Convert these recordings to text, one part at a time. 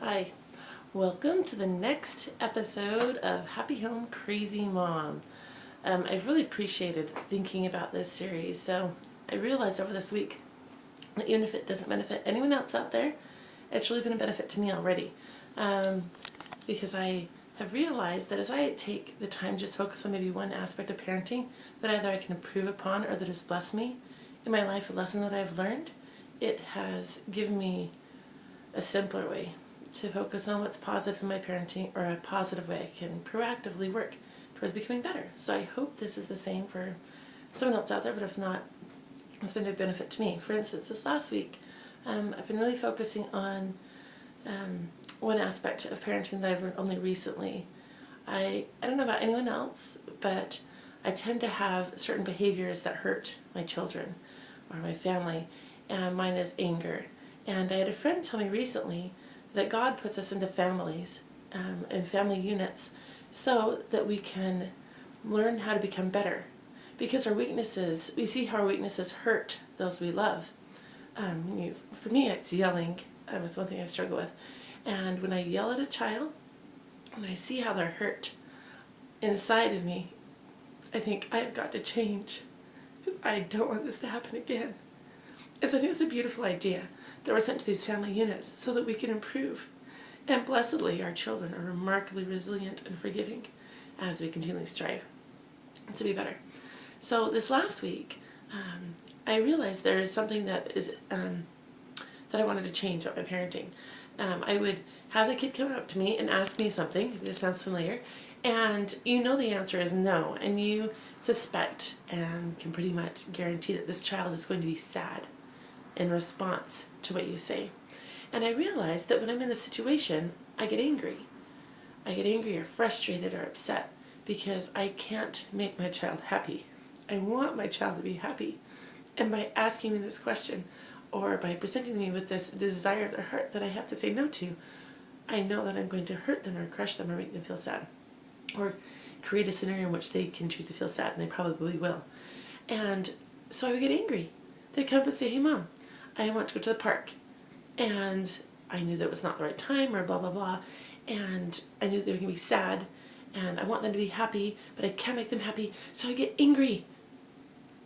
Hi, welcome to the next episode of Happy Home Crazy Mom. I've really appreciated thinking about this series, so I realized over this week that even if it doesn't benefit anyone else out there, it's really been a benefit to me already. Because I have realized that as I take the time to just focus on maybe one aspect of parenting that either I can improve upon or that has blessed me in my life, a lesson that I've learned, it has given me a simpler way to focus on what's positive in my parenting, or a positive way I can proactively work towards becoming better. So I hope this is the same for someone else out there, but if not, it's been a benefit to me. For instance, this last week, I've been really focusing on one aspect of parenting that I've learned only recently. I don't know about anyone else, but I tend to have certain behaviors that hurt my children or my family, and mine is anger. And I had a friend tell me recently that God puts us into families and family units so that we can learn how to become better. Because our weaknesses, we see how our weaknesses hurt those we love. For me, it's yelling. It's one thing I struggle with. And when I yell at a child, and I see how they're hurt inside of me, I think I've got to change because I don't want this to happen again. And so I think it's a beautiful idea that we're sent to these family units so that we can improve. And blessedly, our children are remarkably resilient and forgiving as we continually strive to be better. So this last week, I realized there is something that is that I wanted to change about my parenting. I would have the kid come up to me and ask me something. This sounds familiar. And you know the answer is no. And you suspect and can pretty much guarantee that this child is going to be sad in response to what you say. And I realized that when I'm in this situation, I get angry. I get angry or frustrated or upset because I can't make my child happy. I want my child to be happy. And by asking me this question, or by presenting me with this desire of their heart that I have to say no to, I know that I'm going to hurt them or crush them or make them feel sad. Or create a scenario in which they can choose to feel sad, and they probably will. And so I would get angry. They'd come up and say, "Hey Mom, I want to go to the park." And I knew that it was not the right time, or blah, blah, blah. And I knew they were going to be sad, and I want them to be happy, but I can't make them happy, so I get angry.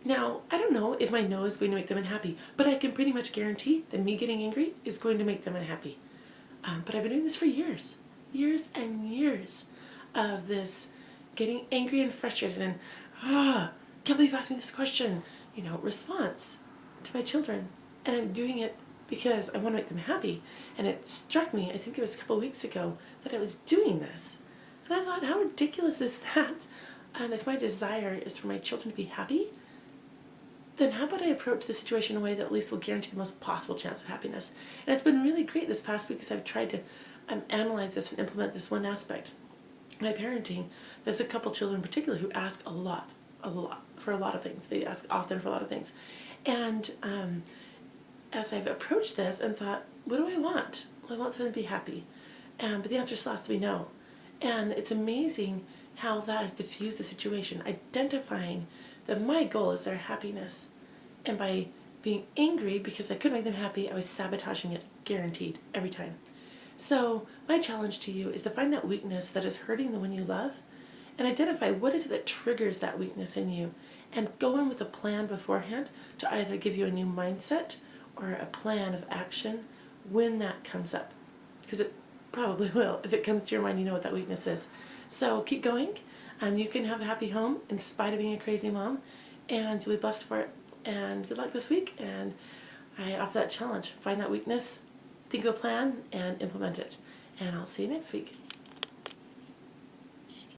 Now, I don't know if my no is going to make them unhappy, but I can pretty much guarantee that me getting angry is going to make them unhappy. But I've been doing this for years and years of this getting angry and frustrated and, can't believe you asked me this question, response to my children. And I'm doing it because I want to make them happy. And it struck me, I think it was a couple of weeks ago, that I was doing this. And I thought, how ridiculous is that? If my desire is for my children to be happy, then how about I approach the situation in a way that at least will guarantee the most possible chance of happiness? And it's been really great this past week as I've tried to analyze this and implement this one aspect. My parenting, there's a couple children in particular who ask a lot, for a lot of things. They ask often for a lot of things. And as I've approached this and thought, what do I want? Well, I want them to be happy. But the answer still has to be no. And it's amazing how that has diffused the situation, identifying that my goal is their happiness. And by being angry because I couldn't make them happy, I was sabotaging it, guaranteed, every time. So my challenge to you is to find that weakness that is hurting the one you love and identify what is it that triggers that weakness in you, and go in with a plan beforehand to either give you a new mindset or a plan of action when that comes up. Because it probably will. If it comes to your mind, you know what that weakness is. So keep going. You can have a happy home in spite of being a crazy mom, and you'll be blessed for it. And good luck this week. And I offer that challenge. Find that weakness, think of a plan, and implement it. And I'll see you next week.